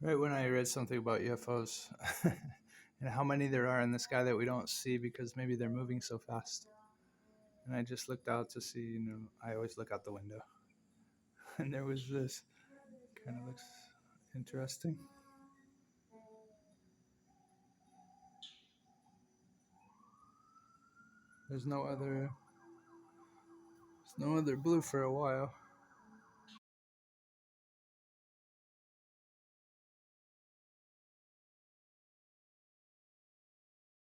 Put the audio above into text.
Right when I read something about UFOs and how many there are in the sky that we don't see because maybe they're moving so fast. And I just looked out to see, I always look out the window. And there was this. Kind of looks interesting. There's no other blue for a while.